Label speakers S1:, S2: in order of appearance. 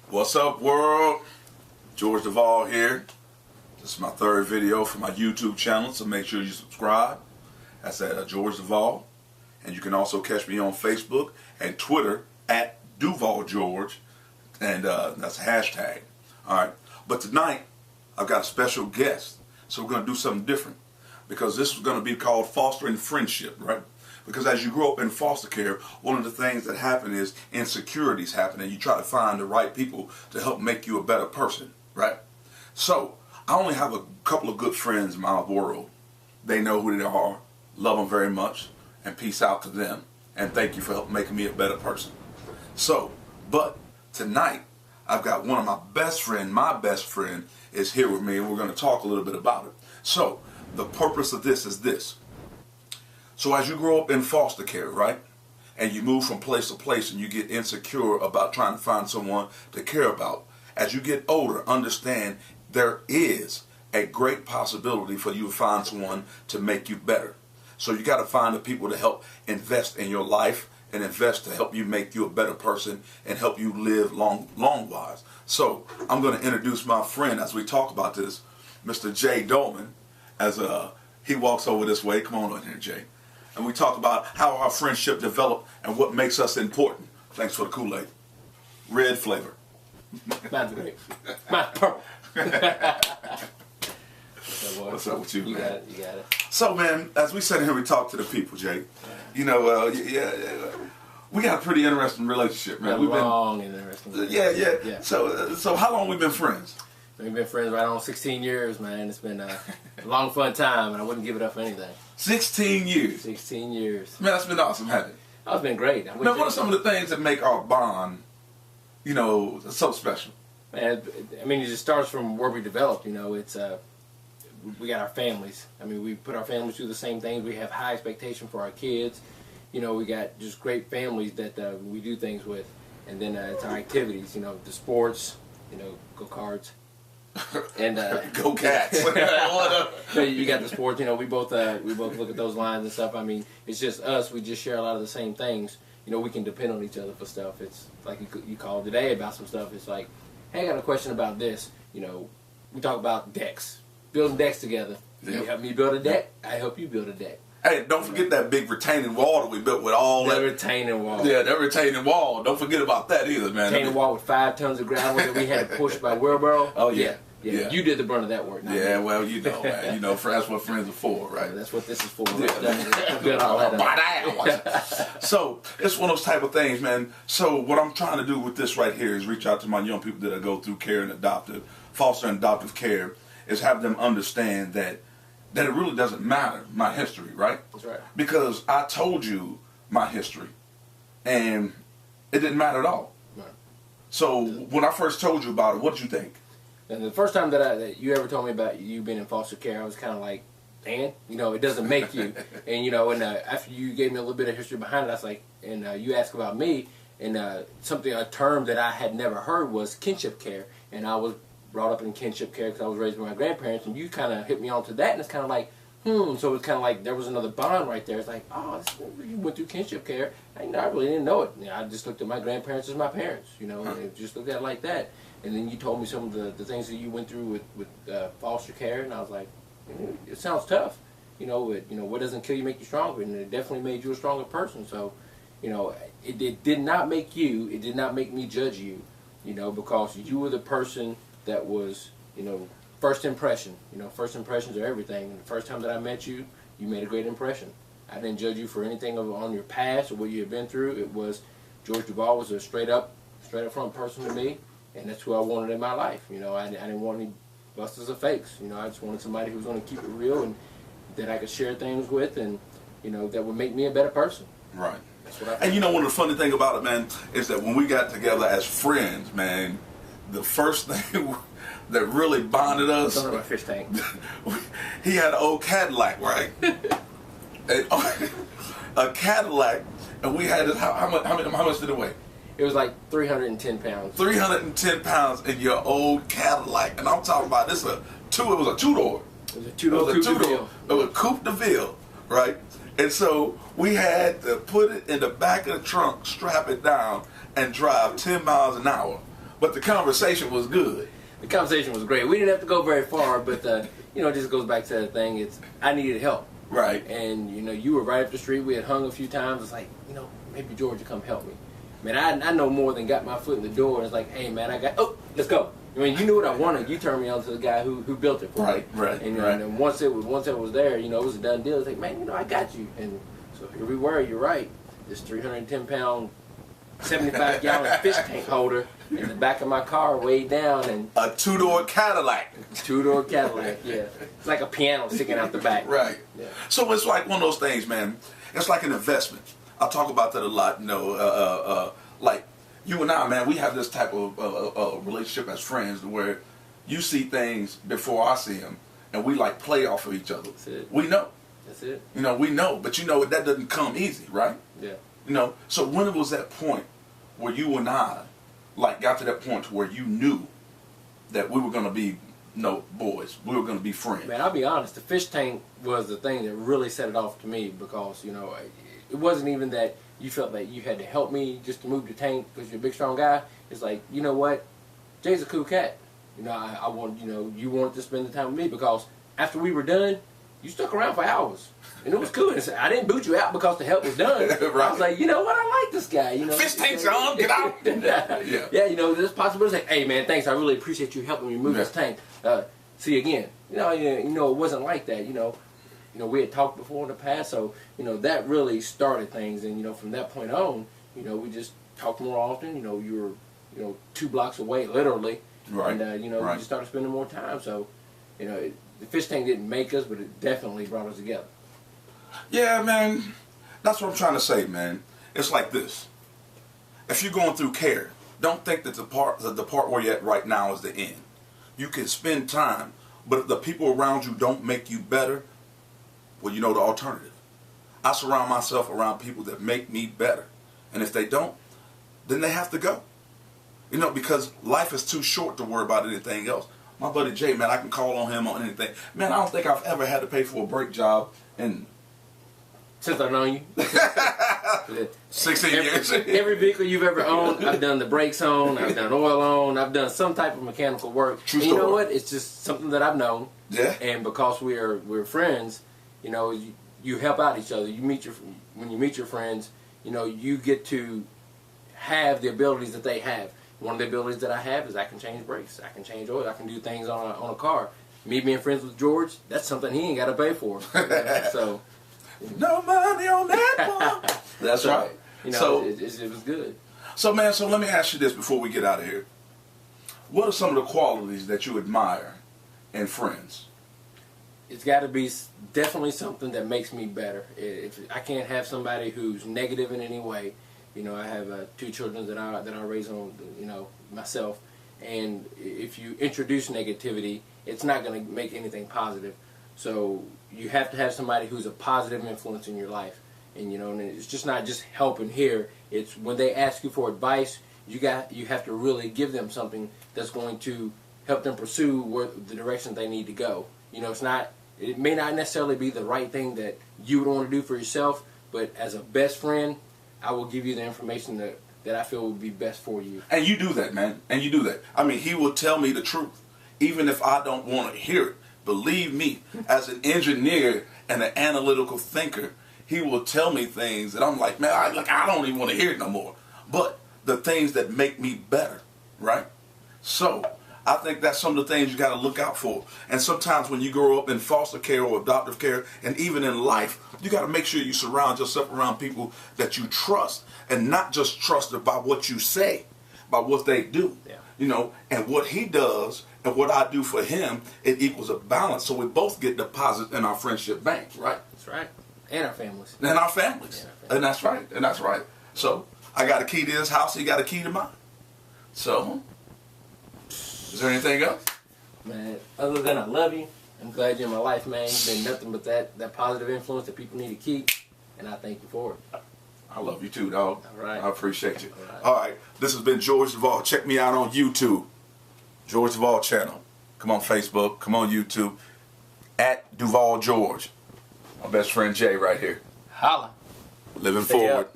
S1: What's up, world? George Duvall here. This is my third video for my YouTube channel, so make sure you subscribe. That's at George Duvall. And you can also catch me on Facebook and Twitter at Duval George. And that's a hashtag. Alright. But tonight, I've got a special guest. So we're going to do something different. Because this is going to be called fostering friendship, right? Because as you grow up in foster care, one of the things that happen is insecurities happen, and you try to find the right people to help make you a better person, right? So, I only have a couple of good friends in my world. They know who they are, love them very much, and peace out to them, and thank you for helping making me a better person. So, but tonight, I've got one of my best friend is here with me, and we're going to talk a little bit about it. So, the purpose of this is this. So as you grow up in foster care, right, and you move from place to place and you get insecure about trying to find someone to care about, as you get older, understand there is a great possibility for you to find someone to make you better. So you got to find the people to help invest in your life and invest to help you make you a better person and help you live long wise. So I'm going to introduce my friend as we talk about this, Mr. Jay Dolman, as he walks over this way. Come on in here, Jay. And we talk about how our friendship developed and what makes us important. Thanks for the Kool-Aid. Red flavor.
S2: Mine's great. Mine's purple.
S1: What's up with you, man?
S2: You got it.
S1: So, man, as we sit here, we talk to the people, Jay. You know, we got a pretty interesting relationship, man.
S2: We've been long and interesting.
S1: Yeah. So how long we been friends?
S2: We've been friends right on 16 years, man. It's been a long, fun time, and I wouldn't give it up for anything.
S1: 16 years.
S2: 16 years.
S1: Man, that's been awesome, hasn't it?
S2: That's been great.
S1: Man, what are some of the things that make our bond, you know, so special?
S2: Man, I mean, it just starts from where we developed. You know, it's we got our families. I mean, we put our families through the same things. We have high expectation for our kids. You know, we got just great families that we do things with, and then it's our activities. You know, the sports. You know, go-karts. And
S1: go Cats.
S2: You got the sports. You know, we both look at those lines and stuff. I mean, it's just us. We just share a lot of the same things. You know, we can depend on each other for stuff. It's like you called today about some stuff. It's like, hey, I got a question about this. You know, we talk about decks, building decks together.
S1: Yep.
S2: You help me build a deck. I help you build a deck.
S1: Hey, don't forget that big retaining wall that we built with all that.
S2: Retaining wall.
S1: Yeah, that retaining wall. Don't forget about that either, man.
S2: Retaining wall with 5 tons of gravel that we had to push by wheelbarrow.
S1: Oh, yeah.
S2: Yeah, you did the brunt of that work.
S1: Yeah, well, you know, man. You know, that's what friends are for, right?
S2: That's what this is for.
S1: So, it's one of those type of things, man. So, what I'm trying to do with this right here is reach out to my young people that go through care and foster and adoptive care, is have them understand that it really doesn't matter, my history, right?
S2: That's right.
S1: Because I told you my history, and it didn't matter at all.
S2: Right.
S1: So, when I first told you about it, what did you think?
S2: And the first time that you ever told me about you being in foster care, I was kind of like, man, you know, it doesn't make you. And, you know, and after you gave me a little bit of history behind it, I was like, and you asked about me, and a term that I had never heard was kinship care. And I was brought up in kinship care because I was raised by my grandparents, and you kind of hit me onto that, and it's kind of like, so it's kind of like there was another bond right there. It's like, oh, you went through kinship care. I really didn't know it. You know, I just looked at my grandparents as my parents, you know, and just looked at it like that. And then you told me some of the things that you went through with foster care, and I was like, it sounds tough. You know, what doesn't kill you make you stronger, and it definitely made you a stronger person. So, you know, it did not make you, it did not make me judge you, you know, because you were the person that was, you know, first impression. You know, first impressions are everything. And the first time that I met you, you made a great impression. I didn't judge you for anything on your past or what you had been through. It was, George Duvall was a straight up front person to me. And that's who I wanted in my life. You know, I didn't want any busters or fakes. You know, I just wanted somebody who was going to keep it real and that I could share things with, and, you know, that would make me a better person.
S1: Right.
S2: That's what I
S1: And you know, one of the funny thing about it, man, is that when we got together as friends, man, the first thing that really bonded us.
S2: Don't know about fish tank.
S1: He had an old Cadillac, right? A Cadillac, and we had this. How much did it weigh?
S2: It was like 310 pounds.
S1: 310 pounds in your old Cadillac. And I'm talking about this, it was a two-door.
S2: It was a two-door Coupe de Ville.
S1: It was a Coupe de Ville, right? And so we had to put it in the back of the trunk, strap it down, and drive 10 miles an hour But the conversation was good.
S2: The conversation was great. We didn't have to go very far, but you know, it just goes back to the thing. It's I needed help,
S1: Right.
S2: and you know, you were right up the street. We had hung a few times. It's like, you know, maybe George will come help me. Man, I know more than got my foot in the door. It's like, hey man, let's go. I mean, you knew what I wanted. You turned me on to the guy who built it for me.
S1: Right.
S2: And,
S1: Right.
S2: and once it was there, you know, it was a done deal. It's like, man, you know, I got you. And so here we were. You're right. This 310-pound, 75-gallon fish tank holder in the back of my car, weighed down, and
S1: A two-door Cadillac.
S2: two-door Cadillac. Yeah, it's like a piano sticking out the back.
S1: Right.
S2: Yeah.
S1: So it's like one of those things, man. It's like an investment. I talk about that a lot. You know, like you and I, man, we have this type of relationship as friends where you see things before I see them, and we like play off of each other.
S2: That's it.
S1: We know.
S2: That's it.
S1: You know, we know, but you know that doesn't come easy, right?
S2: Yeah.
S1: You know, so when was that point where you and I, like, got to that point to where you knew that we were going to be, boys, we were going to be friends?
S2: Man, I'll be honest. The fish tank was the thing that really set it off to me because, you know, it wasn't even that you felt that you had to help me just to move the tank because you're a big, strong guy. It's like, you know what? Jay's a cool cat. You know, I want, you know, you wanted to spend the time with me because after we were done, you stuck around for hours. And it was cool. And I didn't boot you out because the help was done.
S1: Right.
S2: I was like, you know what? I like this guy. You know,
S1: Fish tank's on, get out. Yeah.
S2: Yeah, you know, there's possibilities like, hey man, thanks. I really appreciate you helping me move this tank. See you again. You know, it wasn't like that. You know, we had talked before in the past, so you know that really started things. And you know, from that point on, you know, we just talked more often. You know, you were 2 blocks away, literally.
S1: Right.
S2: And you know, we just started spending more time. So, you know, the fish tank didn't make us, but it definitely brought us together.
S1: Yeah, man. That's what I'm trying to say, man. It's like this. If you're going through care, don't think that the part where you're at right now is the end. You can spend time, but if the people around you don't make you better, well, you know the alternative. I surround myself around people that make me better. And if they don't, then they have to go. You know, because life is too short to worry about anything else. My buddy Jay, man, I can call on him on anything. Man, I don't think I've ever had to pay for a brake job in
S2: Since I've known you.
S1: 16 years.
S2: Every vehicle you've ever owned, I've done the brakes on, I've done oil on, I've done some type of mechanical work.
S1: True
S2: And you know
S1: story.
S2: what? It's just something that I've known.
S1: Yeah.
S2: And because we're friends, you know, you help out each other. When you meet your friends, you know, you get to have the abilities that they have. One of the abilities that I have is I can change brakes, I can change oil, I can do things on a car. Me being friends with George, that's something he ain't got to pay for. So.
S1: No money on that one. That's right.
S2: You know,
S1: So,
S2: it was good.
S1: so man, so let me ask you this before we get out of here. What are some of the qualities that you admire in friends?
S2: It's got to be definitely something that makes me better. If I can't have somebody who's negative in any way, you know, I have 2 children that I raise on, you know, myself, and if you introduce negativity, it's not going to make anything positive. So you have to have somebody who's a positive influence in your life, and you know, and it's just not just helping here. It's when they ask you for advice, you have to really give them something that's going to help them pursue the direction they need to go. You know, it may not necessarily be the right thing that you would want to do for yourself, but as a best friend, I will give you the information that I feel would be best for you.
S1: And you do that, man. And you do that. I mean, he will tell me the truth, even if I don't want to hear it. Believe me, as an engineer and an analytical thinker, he will tell me things that I'm like, man, I don't even want to hear it no more. But the things that make me better, right? So I think that's some of the things you got to look out for. And sometimes when you grow up in foster care or adoptive care, and even in life, you got to make sure you surround yourself around people that you trust, and not just trust by what you say, by what they do.
S2: Yeah.
S1: You know, and what he does and what I do for him, it equals a balance. So we both get deposits in our friendship bank, right?
S2: That's right. And our families.
S1: And our families. And that's right. And that's right. So I got a key to his house. He got a key to mine. So, is there anything else?
S2: Man, other than I love you, I'm glad you're in my life, man. You've been nothing but that positive influence that people need to keep, and I thank you for it.
S1: I love you too, dog.
S2: All right.
S1: I appreciate you.
S2: All right.
S1: All right. This has been George Duvall. Check me out on YouTube. George Duvall channel. Come on Facebook. Come on YouTube. @Duvall George. My best friend Jay right here.
S2: Holla.
S1: Living
S2: Stay
S1: forward.
S2: up.